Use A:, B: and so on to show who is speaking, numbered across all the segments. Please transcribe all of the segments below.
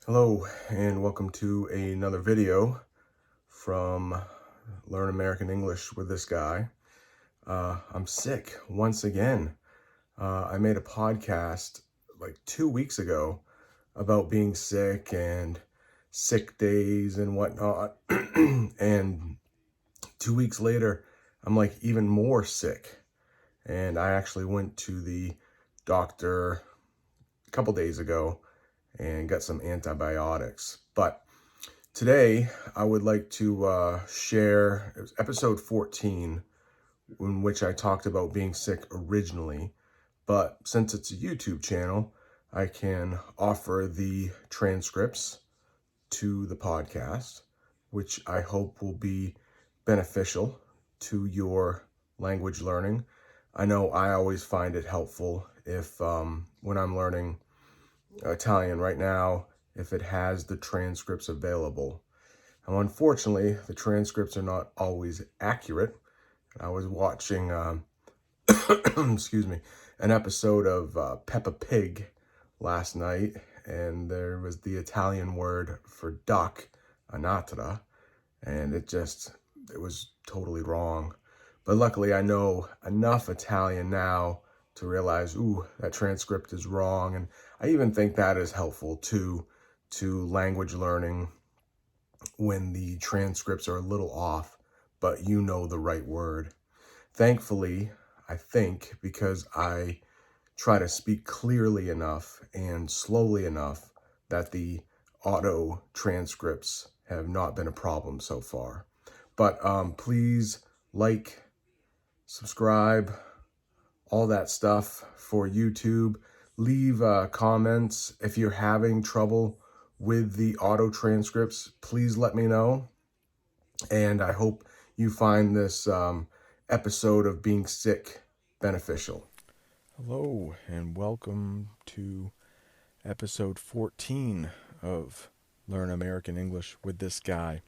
A: Hello and welcome to another video from Learn American English with this guy. I'm sick once again. I made a podcast like 2 weeks ago about being sick and sick days and whatnot. And 2 weeks later, I'm like even more sick. And I actually went to the doctor a couple days ago and got some antibiotics. But today, I would like to share, it was episode 14, in which I talked about being sick originally. But since it's a YouTube channel, I can offer the transcripts to the podcast, which I hope will be beneficial to your language learning. I know I always find it helpful if, when I'm learning Italian right now, if it has the transcripts available. Now, unfortunately, the transcripts are not always accurate. I was watching, excuse me, an episode of Peppa Pig last night, and there was the Italian word for duck, anatra, and it was totally wrong. But luckily, I know enough Italian now to realize, ooh, that transcript is wrong, and I even think that is helpful too, to language learning when the transcripts are a little off, but you know the right word. Thankfully, I think, because I try to speak clearly enough and slowly enough, that the auto transcripts have not been a problem so far. But please like, subscribe, all that stuff for YouTube. Leave comments if you're having trouble with the auto transcripts. Please let me know. And I hope you find this episode of being sick beneficial.
B: Hello, and welcome to episode 14 of Learn American English with this guy.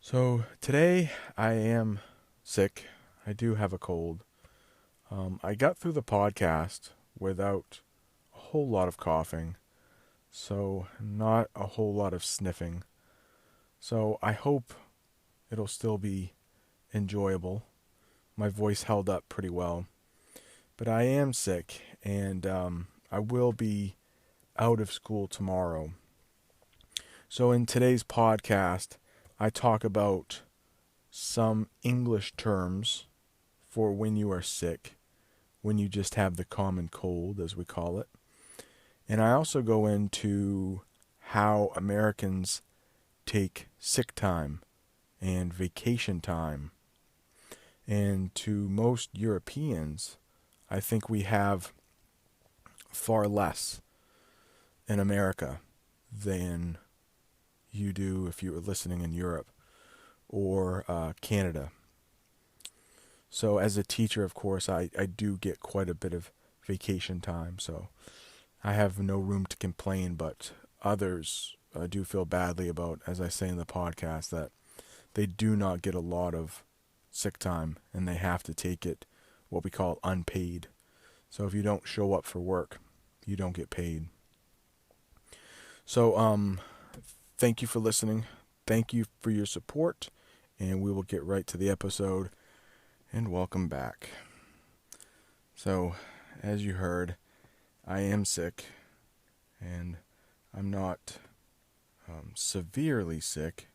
B: So, today I am sick. I do have a cold. I got through the podcast without a whole lot of coughing, so not a whole lot of sniffing. So, I hope it'll still be enjoyable. My voice held up pretty well. But I am sick, and I will be out of school tomorrow. So in today's podcast, I talk about some English terms for when you are sick, when you just have the common cold, as we call it. And I also go into how Americans take sick time and vacation time. And to most Europeans, I think we have far less in America than you do if you were listening in Europe or Canada. So as a teacher, of course, I do get quite a bit of vacation time, so I have no room to complain, but others do feel badly about, as I say in the podcast, that they do not get a lot of sick time and they have to take it what we call unpaid. So if you don't show up for work, you don't get paid. So thank you for listening. Thank you for your support, and we will get right to the episode, and welcome back. So, as you heard, I am sick, and I'm not severely sick.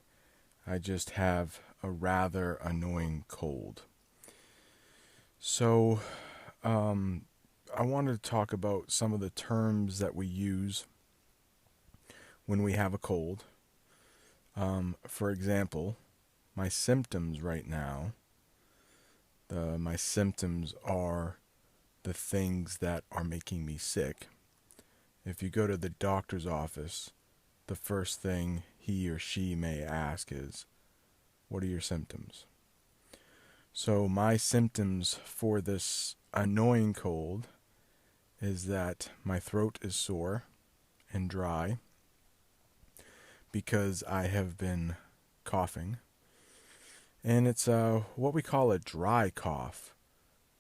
B: I just have a rather annoying cold. So, I wanted to talk about some of the terms that we use when we have a cold. For example, my symptoms right now, my symptoms are the things that are making me sick. If you go to the doctor's office, the first thing he or she may ask is, what are your symptoms? So my symptoms for this annoying cold is that my throat is sore and dry because I have been coughing. And it's what we call a dry cough.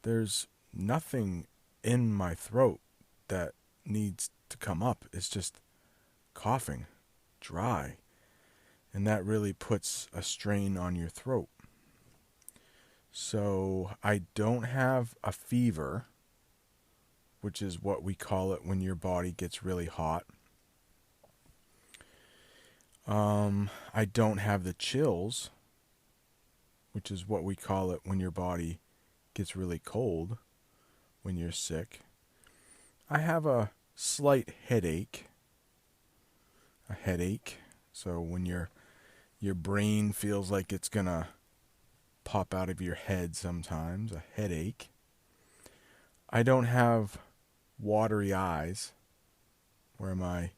B: There's nothing in my throat that needs to come up. It's just coughing, dry, and that really puts a strain on your throat. So I don't have a fever, which is what we call it when your body gets really hot. I don't have the chills, which is what we call it when your body gets really cold, when you're sick. I have a slight headache. So when your brain feels like it's gonna pop out of your head sometimes, a headache. I don't have watery eyes, where my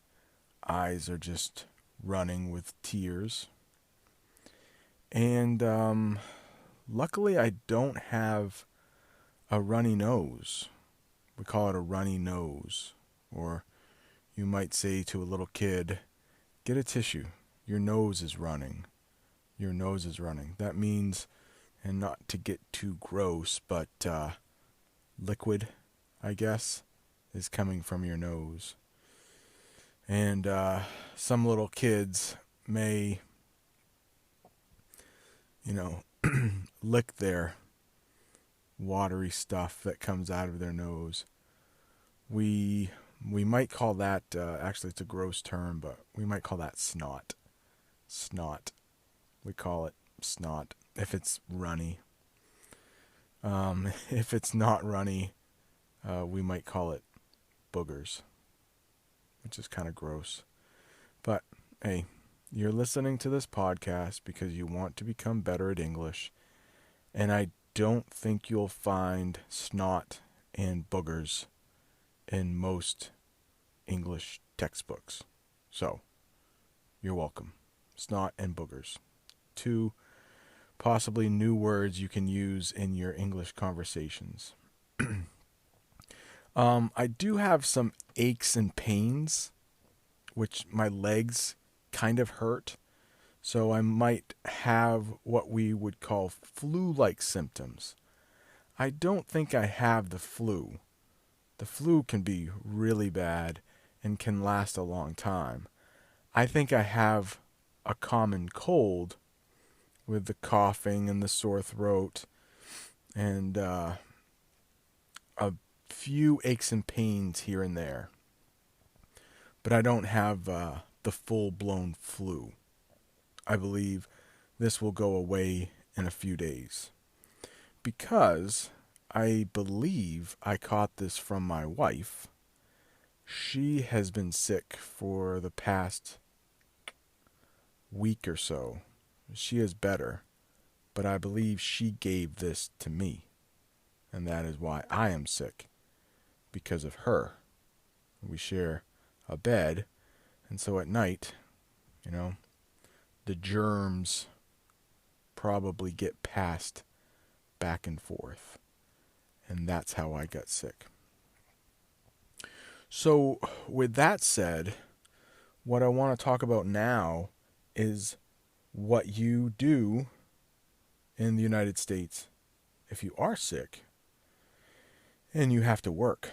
B: eyes are just running with tears. And luckily I don't have a runny nose. We call it a runny nose. Or you might say to a little kid, get a tissue. Your nose is running. Your nose is running. That means, and not to get too gross, but liquid, I guess, is coming from your nose. And some little kids may, lick their watery stuff that comes out of their nose. We might call that, actually it's a gross term, but we might call that snot. Snot. We call it snot if it's runny. If it's not runny, we might call it boogers, which is kind of gross. But hey, you're listening to this podcast because you want to become better at English, and I don't think you'll find snot and boogers in most English textbooks. So, you're welcome. Snot and boogers. 2 possibly new words you can use in your English conversations. I do have some aches and pains, which my legs kind of hurt. So I might have what we would call flu-like symptoms. I don't think I have the flu. The flu can be really bad and can last a long time. I think I have a common cold with the coughing and the sore throat and a few aches and pains here and there. But I don't have the full-blown flu. I believe this will go away in a few days. Because I believe I caught this from my wife. She has been sick for the past week or so. She is better, but I believe she gave this to me. And that is why I am sick. Because of her. We share a bed, and so at night, the germs probably get passed back and forth. And that's how I got sick. So, with that said, what I want to talk about now is what you do in the United States if you are sick and you have to work.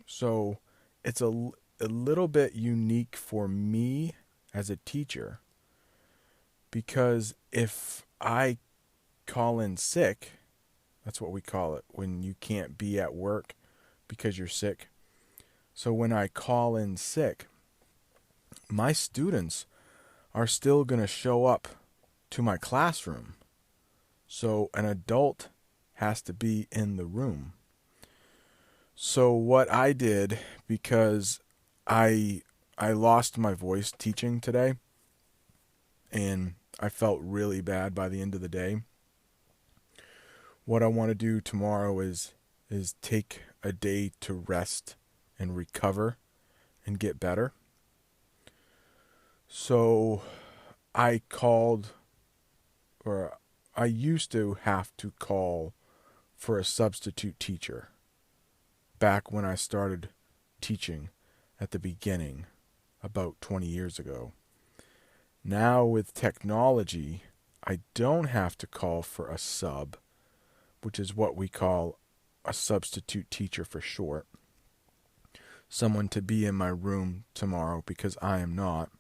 B: So, it's a little bit unique for me as a teacher, because if I call in sick, that's what we call it, when you can't be at work because you're sick. So when I call in sick, my students are still going to show up to my classroom. So an adult has to be in the room. So what I did, because I lost my voice teaching today, and I felt really bad by the end of the day. What I want to do tomorrow is take a day to rest and recover and get better. So I used to have to call for a substitute teacher back when I started teaching at the beginning, about 20 years ago. Now with technology, I don't have to call for a sub, which is what we call a substitute teacher for short. someone to be in my room tomorrow because I am not.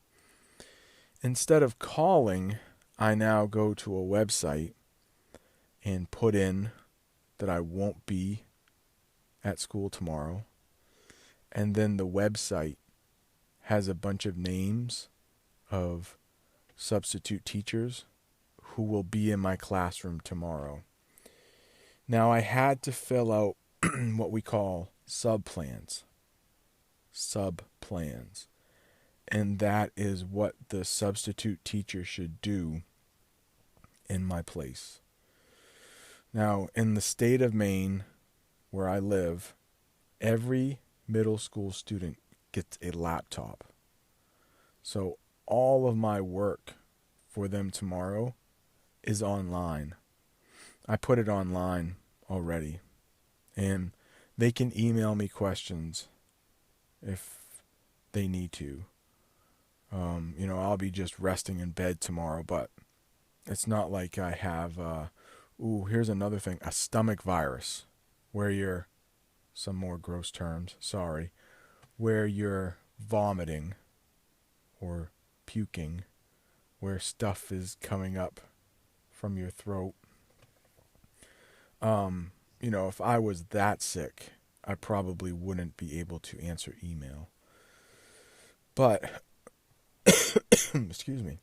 B: Instead of calling, I now go to a website and put in that I won't be at school tomorrow. And then the website has a bunch of names of substitute teachers who will be in my classroom tomorrow. Now, I had to fill out what we call subplans. And that is what the substitute teacher should do in my place. Now, in the state of Maine, where I live, every middle school student gets a laptop. So all of my work for them tomorrow is online. I put it online already. And they can email me questions if they need to. I'll be just resting in bed tomorrow, but it's not like I have, here's another thing, a stomach virus, where some more gross terms, sorry, where you're vomiting or puking, where stuff is coming up from your throat. If I was that sick, I probably wouldn't be able to answer email. But, excuse me,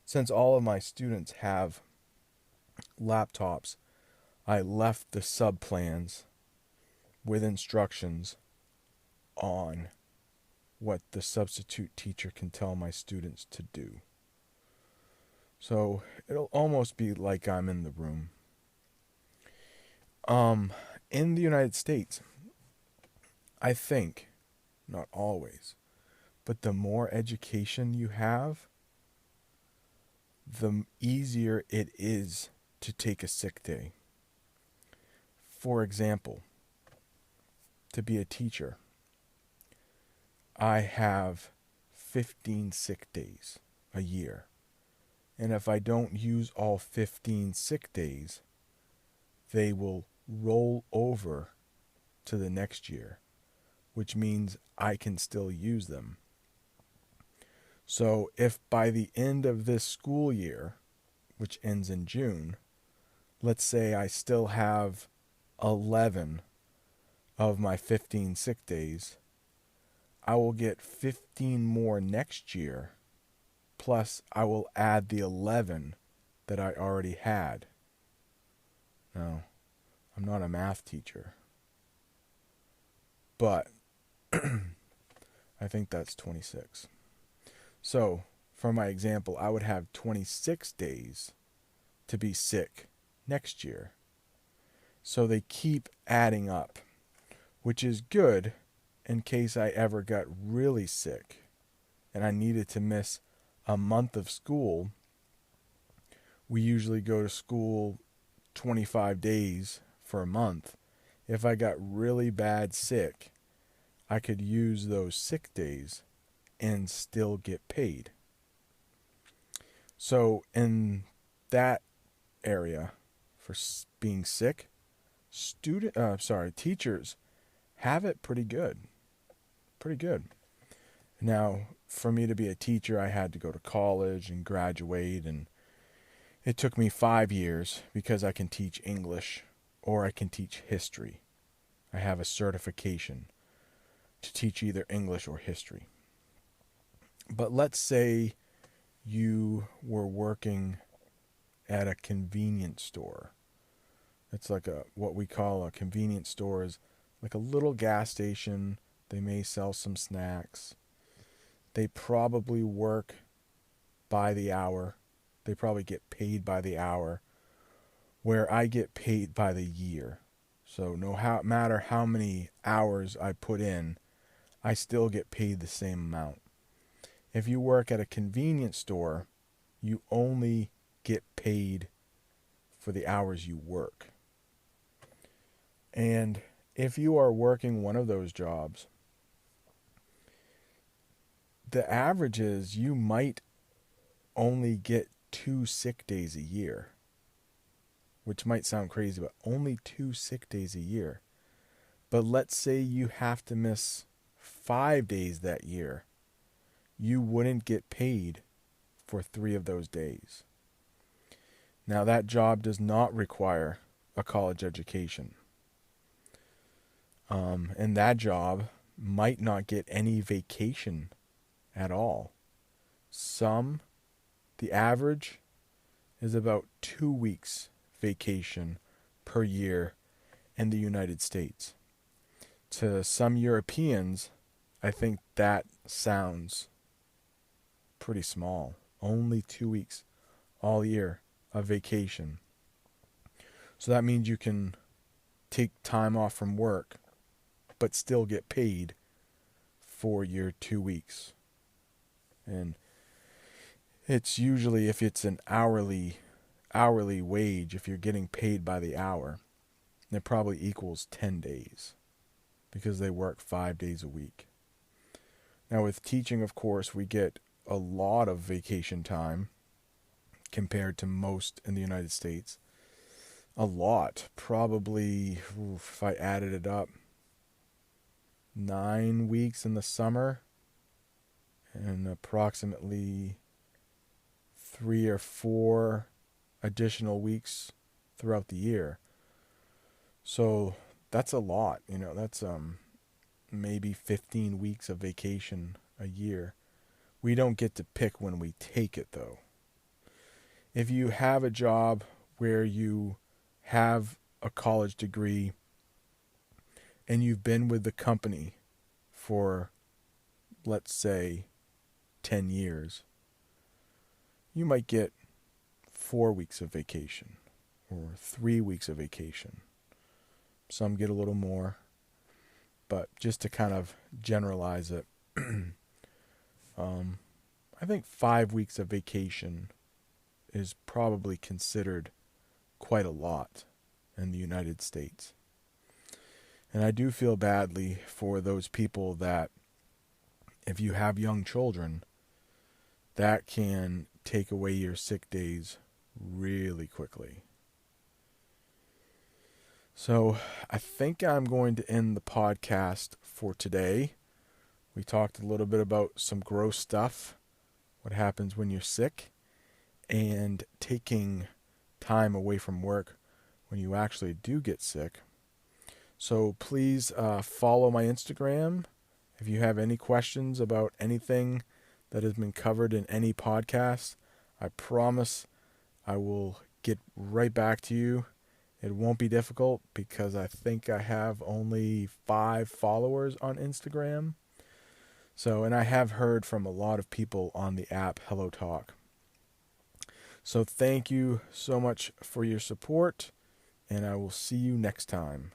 B: since all of my students have laptops, I left the subplans with instructions on what the substitute teacher can tell my students to do. So it'll almost be like I'm in the room. In the United States, I think, not always, but the more education you have, the easier it is to take a sick day. For example, to be a teacher, I have 15 sick days a year. And if I don't use all 15 sick days, they will roll over to the next year, which means I can still use them. So if by the end of this school year, which ends in June, let's say I still have 11 of my 15 sick days, I will get 15 more next year, plus I will add the 11 that I already had. Now, I'm not a math teacher, but I think that's 26. So, for my example, I would have 26 days to be sick next year. So they keep adding up, which is good in case I ever got really sick and I needed to miss a month of school. We usually go to school 25 days for a month. If I got really bad sick, I could use those sick days and still get paid. So in that area for being sick, teachers have it pretty good. Pretty good. Now, for me to be a teacher, I had to go to college and graduate, and it took me 5 years because I can teach English or I can teach history. I have a certification to teach either English or history. But let's say you were working at a convenience store. It's like what we call a convenience store is like a little gas station. They may sell some snacks. They probably work by the hour. They probably get paid by the hour, where I get paid by the year. So no matter how many hours I put in, I still get paid the same amount. If you work at a convenience store, you only get paid for the hours you work. And if you are working one of those jobs, the average is you might only get 2 sick days a year, which might sound crazy, but only 2 sick days a year. But let's say you have to miss 5 days that year, you wouldn't get paid for 3 of those days. Now, that job does not require a college education. And that job might not get any vacation at all. The average is about 2 weeks vacation per year in the United States. To some Europeans, I think that sounds pretty small. Only 2 weeks all year of vacation. So that means you can take time off from work, but still get paid for your 2 weeks. And it's usually, if it's an hourly wage, if you're getting paid by the hour, it probably equals 10 days because they work 5 days a week. Now with teaching, of course, we get a lot of vacation time compared to most in the United States. A lot. Probably, if I added it up, 9 weeks in the summer and approximately 3 or 4 additional weeks throughout the year. So that's a lot, that's maybe 15 weeks of vacation a year. We don't get to pick when we take it, though. If you have a job where you have a college degree and you've been with the company for, let's say, 10 years, you might get 4 weeks of vacation or 3 weeks of vacation. Some get a little more, but just to kind of generalize it, I think 5 weeks of vacation is probably considered quite a lot in the United States. And I do feel badly for those people that, if you have young children, that can take away your sick days really quickly. So I think I'm going to end the podcast for today. We talked a little bit about some gross stuff, what happens when you're sick, and taking time away from work when you actually do get sick. So please follow my Instagram. If you have any questions about anything that has been covered in any podcast, I promise I will get right back to you. It won't be difficult because I think I have only 5 followers on Instagram. So, and I have heard from a lot of people on the app Hello Talk. So thank you so much for your support, and I will see you next time.